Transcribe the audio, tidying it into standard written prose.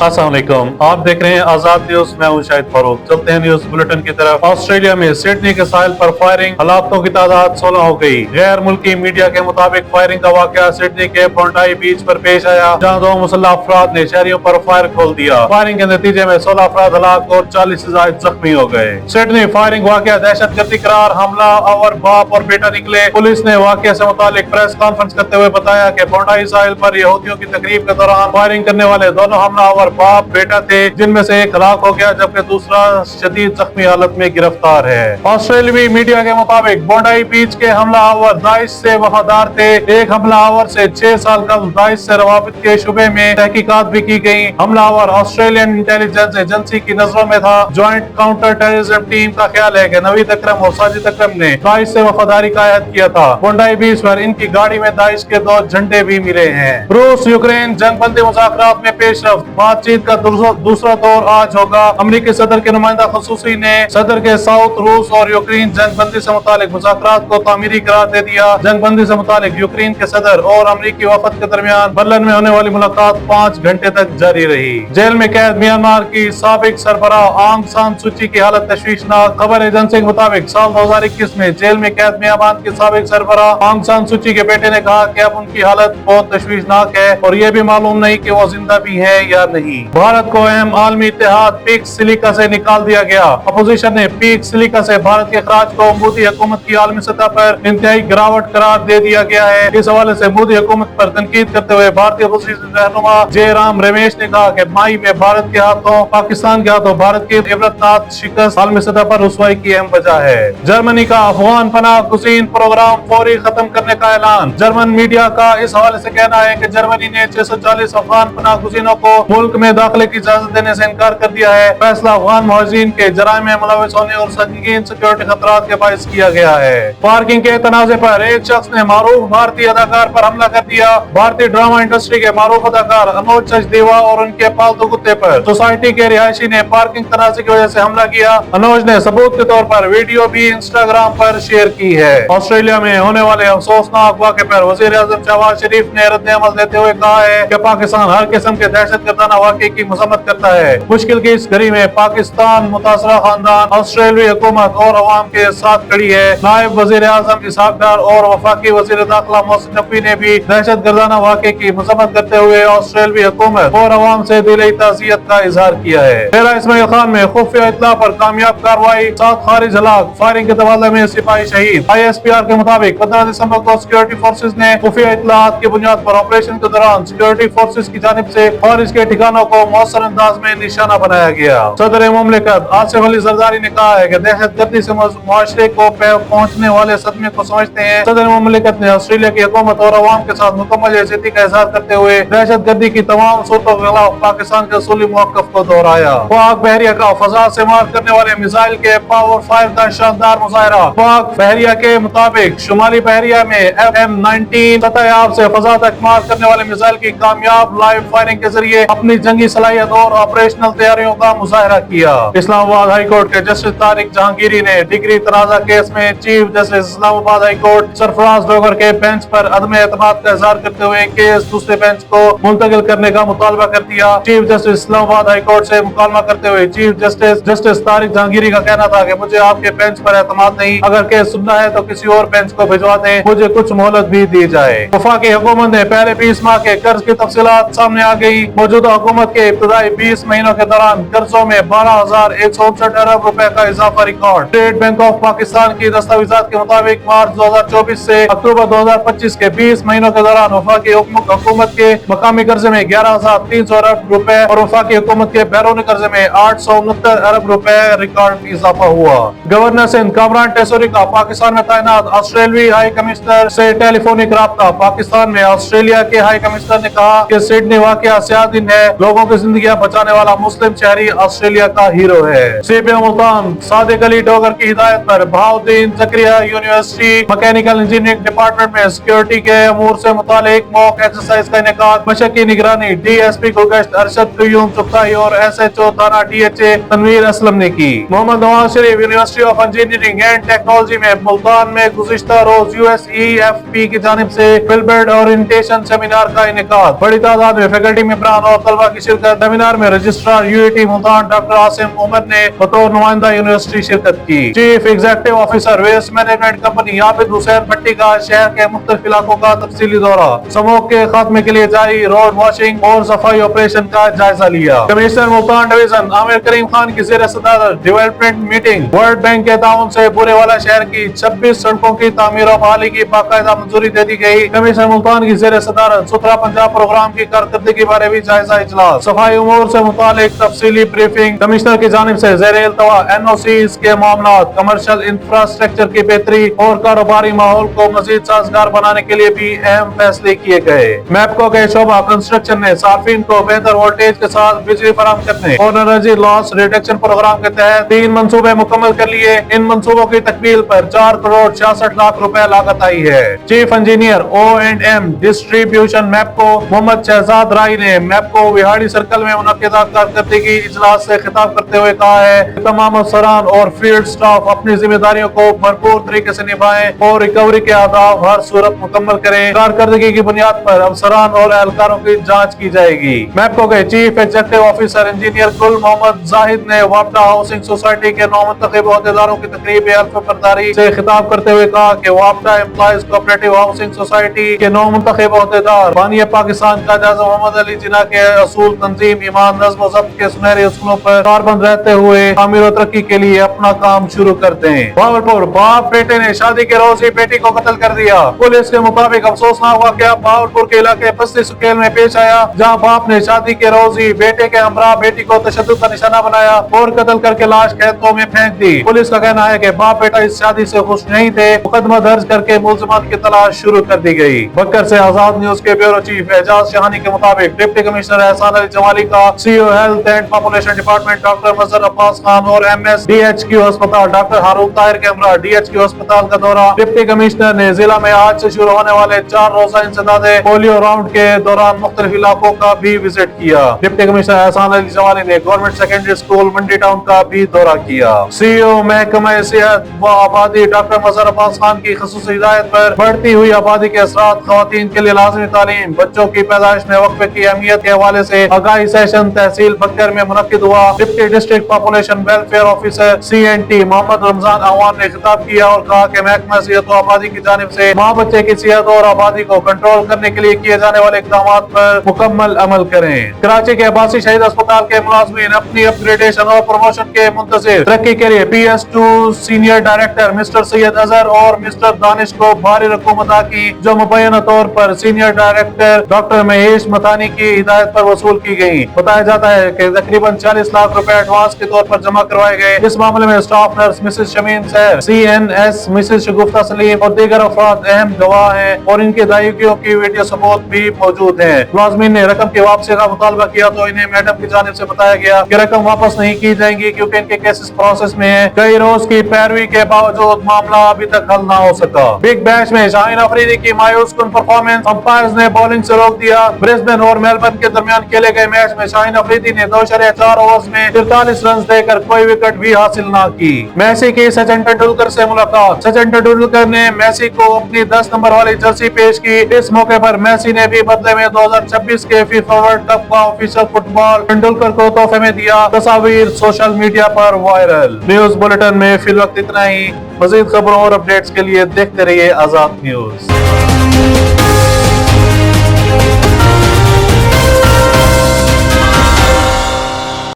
अस्सलाम वालेकुम, आप देख रहे हैं आजाद न्यूज। मैं हूं शाहिद फारूक। चलते हैं न्यूज बुलेटिन की तरफ। ऑस्ट्रेलिया में सिडनी के साहिल पर फायरिंग, हलाकतों की तादाद 16 हो गई। गैर मुल्की मीडिया के मुताबिक फायरिंग का वाकया सिडनी के बोंडाई बीच पर पेश आया, जहां 2 मुसल्लह अफराद ने शहरियों पर फायर खोल दिया। फायरिंग के नतीजे में 16 अफराद हलाक और 40 से ज्यादा जख्मी हो गए। सिडनी फायरिंग वाकया दहशतगर्दी करार, हमला और बाप और बेटा निकले। पुलिस ने वाकये से मुतालिक प्रेस कॉन्फ्रेंस करते हुए बताया कि बोंडाई साहिल पर यहूदियों की तकरीब के दौरान फायरिंग करने वाले दोनों हमलावर बाप बेटा थे, जिनमें से एक हलाक हो गया जबकि दूसरा शदीद जख्मी हालत में गिरफ्तार है। ऑस्ट्रेलियाई मीडिया के मुताबिक बोंडाई बीच के हमलावर दाइश से वफादार थे। एक हमलावर से 6 साल कबल दाइश से रवाबित के शुबे में तहकीकात भी की गई। हमलावर ऑस्ट्रेलियन इंटेलिजेंस एजेंसी की नजरों में था। ज्वाइंट काउंटर टेररिज्म टीम का ख्याल है कि नवीद अकरम और साजिद अकरम ने दाइश से वफादारी का अहद किया था। बोंडाई बीच पर इनकी गाड़ी में दाइश के 2 झंडे भी मिले हैं। रूस यूक्रेन जंगबंदी मुज़ाकरात में पेशरफ्त, बातचीत का दूसरा दौर आज होगा। अमेरिकी सदर के नुमाइंदा खसूसी ने सदर के साउथ रूस और यूक्रेन जंगबंदी से मुतालिक मुज़ाकरात को तामीरी करार दे दिया। जंगबंदी से मुतालिक यूक्रेन के सदर और अमेरिकी वफद के दरमियान बर्लिन में होने वाली मुलाकात 5 घंटे तक जारी रही। जेल में कैद म्यांमार की साबिक सरबराह आंग सान सूची की हालत तशवीशनाक। खबर एजेंसी के मुताबिक साल 2021 में जेल में कैद म्यांमार की साबिक सरबराह आंग सान सूची के बेटे ने कहा कि अब उनकी हालत बहुत तशवीशनाक है और ये भी मालूम नहीं कि वो जिंदा भी है या नहीं। भारत को अहम आलमी इत्तेहाद पीक सिलिका से निकाल दिया गया। अपोजिशन ने पीक सिलिका से भारत के खराज को मोदी हुकूमत की आलमी सतह पर इंतहाई गिरावट करार दे दिया गया है। इस हवाले से मोदी हुकूमत पर तनकीद करते हुए भारतीय रहनुमा जयराम रमेश ने कहा कि मई में भारत के हाथों पाकिस्तान के हाथों भारत की इबरतनाक शिकस्त आलमी सतह पर रुसवाई की अहम वजह है। जर्मनी का अफगान पनाह गुज़ीन प्रोग्राम फौरी खत्म करने का ऐलान। जर्मन मीडिया का इस हवाले से कहना है कि जर्मनी ने 640 अफगान पनाह गुज़ीनों को मुल्क में दाखिले की इजाजत देने से इनकार कर दिया है। फैसला अफगान मुहाजिरीन के जराइम में मुलविस होने और संगीन सिक्योरिटी खतरात के बाइस किया गया है। पार्किंग के तनाज़े पर एक शख्स ने मारूफ भारतीय अदाकार पर हमला कर दिया। भारतीय ड्रामा इंडस्ट्री के मारूफ अदाकार अनुज सचदेवा और उनके पालतू कुत्ते पर सोसाइटी के रिहायशी ने पार्किंग तनाज़े की वजह से हमला किया। अनुज ने सबूत के तौर पर वीडियो भी इंस्टाग्राम पर शेयर की है। ऑस्ट्रेलिया में होने वाले अफसोसनाक वाक़े पर वज़ीर आज़म शहबाज शरीफ ने रद्द-ए-अमल देते हुए कहा है कि पाकिस्तान हर किस्म के दहशतगर्दाना वाक़े की मज़म्मत करता है। मुश्किल की इस घड़ी में पाकिस्तान मुतासरा खानदान ऑस्ट्रेलियाई हुकूमत और अवाम के साथ खड़ी है। नायब वज़ीर आज़म इसहाक डार और वफाकी वज़ीर दाखिला मोहसिन नकवी ने भी दहशतगर्दाना वाक़े की मज़म्मत करते हुए ऑस्ट्रेलियाई हुकूमत और अवाम से दिली ताज़ियत का इजहार किया है। डेरा इस्माइल खान में खुफिया इत्तला पर कामयाब कार्रवाई, 7 खारिज हलाक, फायरिंग के तबादले में सिपाही शहीद। ISPR के मुताबिक 15 दिसंबर को सिक्योरिटी फोर्सेज ने खुफिया इत्तलात की बुनियाद पर ऑपरेशन के दौरान सिक्योरिटी फोर्सेज की जानिब से खारिज के ठिकानों को मौसर अंदाज में निशाना बनाया गया। सदर मुमलिकत आसिफ अली जरदारी ने कहा है कि दहशतगर्दी से मुआशरे को पहुंचने वाले सदमे को समझते हैं। सदर मुमलिकत ने ऑस्ट्रेलिया की हुकूमत और अवाम के साथ मुकम्मल यकजहती का इजहार करते हुए दहशतगर्दी की तमाम सूरतों के खिलाफ पाकिस्तान के असूली मौक़िफ़ को दोहराया। पाक बहरिया का फजा से मार करने वाले मिसाइल के पावर फायर का शानदार मुजाहरा। पाक बहरिया के मुताबिक शुमाली बहरिया में FM-19 सतह से फजा तक मार करने वाले मिसाइल की कामयाब लाइव फायरिंग के जरिए अपनी जंगी सलाहियत और ऑपरेशनल तैयारियों का मुजाहरा किया। इस्लामाबाद हाई कोर्ट के जस्टिस तारिक जहांगीरी ने डिग्री तनाजा केस में chief justice Islamabad high court Sarfaraz Dogar के बेंच पर अदम एतमाद का इजहार करते हुए केस दूसरे बेंच को मुंतकिल करने का मुतालबा कर दिया। Chief justice Islamabad high court से मुकालमा करते हुए चीफ जस्टिस तारिक जहांगीरी का कहना था कि मुझे आपके बेंच पर एतमाद नहीं, अगर केस सुनना है तो किसी और बेंच को भिजवा दें, मुझे कुछ मोहलत भी दी जाए। वफाकी हुकूमत ने पहले 20 माह के कर्ज की तफसीलात सामने आ गई। मौजूदा हुकूमत के इब्तदाई 20 महीनों के दौरान कर्जों में 12,159 अरब रुपए का इजाफा record. State bank of Pakistan की दस्तावेजात के मुताबिक मार्च 2024 से अक्टूबर 2025 के 20 महीनों के दौरान वफाकी हुकूमत के मकामी कर्जे में 11,300 अरब रुपए और वफाकी हुकूमत के बैरूनी कर्जे में 869 अरब रुपए रिकॉर्ड इजाफा हुआ। गवर्नर सिंध कामरान टेसोरी का पाकिस्तान में तैनात। ऑस्ट्रेलियाई हाई कमिश्नर से टेलीफोनिक राब्ता। पाकिस्तान में ऑस्ट्रेलिया के हाई कमिश्नर ने कहा कि सिडनी वाकया सियाह दिन है, लोगों की जिंदगियां बचाने वाला मुस्लिम शहरी ऑस्ट्रेलिया का हीरो है। सीपीएम मुल्तान सादिक अली डोगर की हिदायत पर बहाउद्दीन जकरिया यूनिवर्सिटी मैकेनिकल इंजीनियरिंग डिपार्टमेंट में सिक्योरिटी के अमूर से मुतालिक मॉक एक्सरसाइज का इनेकाद। मशक्की निगरानी DSP गुलगश्त अरशद कयूम चुगताई और SHO थाना DHA तनवीर असलम ने की। Mohammad Nawaz Sharif university of engineering and technology में मुल्तान में गुज़िश्ता रोज USEFP की जानिब से फिलबर्ड ओरिएंटेशन सेमिनार का इनेकाद। बड़ी तादाद में फैकल्टी मेंबरान और तलबा की शिरकत। सेमिनार में registrar UAT Multan doctor Asim Umar ने बतौर नुमाइंदा यूनिवर्सिटी शिरकत की। Chief executive officer waste management company Abid Hussain Bhatti का शहर के मुख्तलिफ इलाकों का तफसीली दौरा। स्मोक के खात्मे के लिए जारी रोड वॉशिंग और सफाई ऑपरेशन का जायजा लिया। कमिश्नर मुल्तान डिवीजन आमिर करीम खान की ज़ेर सदारत डेवलपमेंट मीटिंग। वर्ल्ड बैंक के ताउन से बुरेवाला शहर की 26 सड़कों की तामीर और बहाली की बाकायदा मंजूरी दे दी गई। कमिश्नर मुल्तान की ज़ेर सदारत सुथरा पंजाब प्रोग्राम की कारकर्दगी बारे भी जायजा इजलास। सफाई उमूर से मुतालिक तफसीली ब्रीफिंग। कमिश्नर की जानिब से ज़ेर इल्तवा NOCs के मामला, कमर्शियल इंफ्रास्ट्रक्चर की बेहतरी और कारोबारी माहौल को मजीद साजगार बनाने के लिए भी अहम फैसले किए गए। मैपको के शोबा कंस्ट्रक्शन ने सार्फिन को बेहतर वोल्टेज के साथ बिजली फराहम करने और एनर्जी लॉस रिडक्शन प्रोग्राम के तहत 3 मंसूबे मुकम्मल कर लिए। इन मंसूबों की तकमील पर 4 करोड़ 66 लाख रुपए लागत आई है। Chief engineer O&M distribution MEPCO Mohammad Shahzad Rai ने मैपको विहाड़ी सर्कल में मुनक्किदा कारकर्दगी इजलास से खिताब करते हुए कहा है कि तमाम अफसरान और फील्ड स्टाफ अपनी जिम्मेदारियों को भरपूर तरीके से निभाएं और रिकवरी के आदाब हर सूरत मुकम्मल करें। कारकर्दगी की बुनियाद पर अफसरान और एहलकारों की जांच की जाएगी। मैपको के चीफ एग्जीक्यूटिव ऑफिसर इंजीनियर गुल मोहम्मद जाहिद ने वापडा हाउसिंग सोसाइटी के नौमुंतखब अहदेदारों की तकरीब अल्फ बरदारी से खिताब करते हुए कहा कि वापडा एम्प्लॉइज कोऑपरेटिव हाउसिंग सोसाइटी के नौमुंतखब अहदेदार बानिया पाकिस्तान का जाजा मोहम्मद अली जिन्ना के असूल, तंजीम, ईमान, नज़्म व ज़ब्त के सुनहरे असूलों पर कारबंद रहते हुए तामीर और तरक्की के लिए अपना काम शुरू कर दें। भावलपुर बाप बेटे ने शादी के रोज ही बेटी को कत्ल कर दिया। पुलिस के मुताबिक अफसोसनाक वाकया भावलपुर के इलाके बस्ती सुकेल में पेश आया, जहां बाप ने शादी के रोज ही बेटे के हमरा बेटी को तशद्दुद का निशाना बनाया और कत्ल करके लाश खेतों में फेंक दी। पुलिस का कहना है कि बाप बेटा इस शादी से खुश नहीं थे। मुकदमा दर्ज करके मुलजमान की तलाश शुरू कर दी गई। बक्कर से आजाद न्यूज के ब्यूरो चीफ एजाज शहानी के मुताबिक डिप्टी कमिश्नर एहसान अली जमाली का CO health and population department doctor Mazhar Abbas Khan और MS DHQ अस्पताल डॉक्टर हारून ताहिर के हमरा DHQ अस्पताल का दौरा। डिप्टी कमिश्नर ने जिला में आज से शुरू होने वाले 4 रोजा इंसदादे पोलियो राउंड के दौरान मुख्तलिफ इलाकों का भी विजिट किया। डिप्टी कमिश्नर एहसान अली जमाली ने गवर्नमेंट सेकेंडरी स्कूल मंडी टाउन का भी दौरा किया। CEO महकमा सेहत व आबादी डॉक्टर मजहर अब्बास खान की खसूसी हिदायत पर बढ़ती हुई आबादी के असरात, खवातीन के लिए लाज़मी तालीम, बच्चों की पैदाइश में वक्फे की अहमियत के हवाले से आगाही सेशन तहसील बक्कर में मुनक्किद हुआ। Deputy district population welfare officer CNT Muhammad Ramzan Awan ने खिताब किया और कहा कि महकमा सेहत व आबादी की जानिब से माँ बच्चे की सेहत और आबादी को कंट्रोल करने के लिए किए जाने वाले इक़दाम पर मुकम्मल अमल करें। कराची के अब्बासी शहीद अस्पताल के मुलाजमीन अपनी अपग्रेडेशन और प्रमोशन के मुंतज़िर तरक्की के लिए PS2 senior director mister Syed Azhar और मिस्टर दानिश को भारी रकूम अदा की, जो मुबैना तौर पर सीनियर डायरेक्टर डॉक्टर महेश मथानी की हिदायत पर वसूल की गयी। बताया जाता है कि तकरीबन 40 लाख रुपए एडवांस के तौर पर जमा करवाए गए। इस मामले में स्टाफ नर्स मिसेज शमीन सैर, CNS मिसेज शगुफ्ता सलीम और दीगर अफराद अहम गवाह हैं और इनके दायियों की वीडियो सबूत भी मौजूद है। मुलाजमीन ने रकम की वापसी का मुतालबा किया तो इन्हें मैडम की जानिब से बताया गया कि रकम वापस नहीं की जाएंगी क्योंकि इनके केसेस प्रोसेस में है। कई रोज की पैरवी के बावजूद मामला अभी तक हल न हो सका। बिग बैश में शाहीन अफरीदी की मायूस कुन परफॉर्मेंस, अंपायर्स ने बॉलिंग से रोक दिया। ब्रिस्बेन और मेलबर्न के दरमियान खेले गए मैच में शाहीन अफरीदी ने 2.4 ओवर्स में 43 रन देकर कोई विकेट भी हासिल न की। मेसी की सचिन तेंदुलकर से मुलाकात। सचिन तेंदुलकर ने मेसी को अपनी 10 नंबर वाली जर्सी पेश की। इस मौके पर मेसी ने भी बदले में 2026 के FIFA वर्ल्ड कप का ऑफिशियल फुटबॉल तेंदुलकर को तोहफे में दिया। तस्वीर सोशल मीडिया पर वायरल। न्यूज बुलेटिन में फिल वक्त इतना ही। मजीद खबरों और अपडेट्स के लिए देखते रहिए आजाद न्यूज।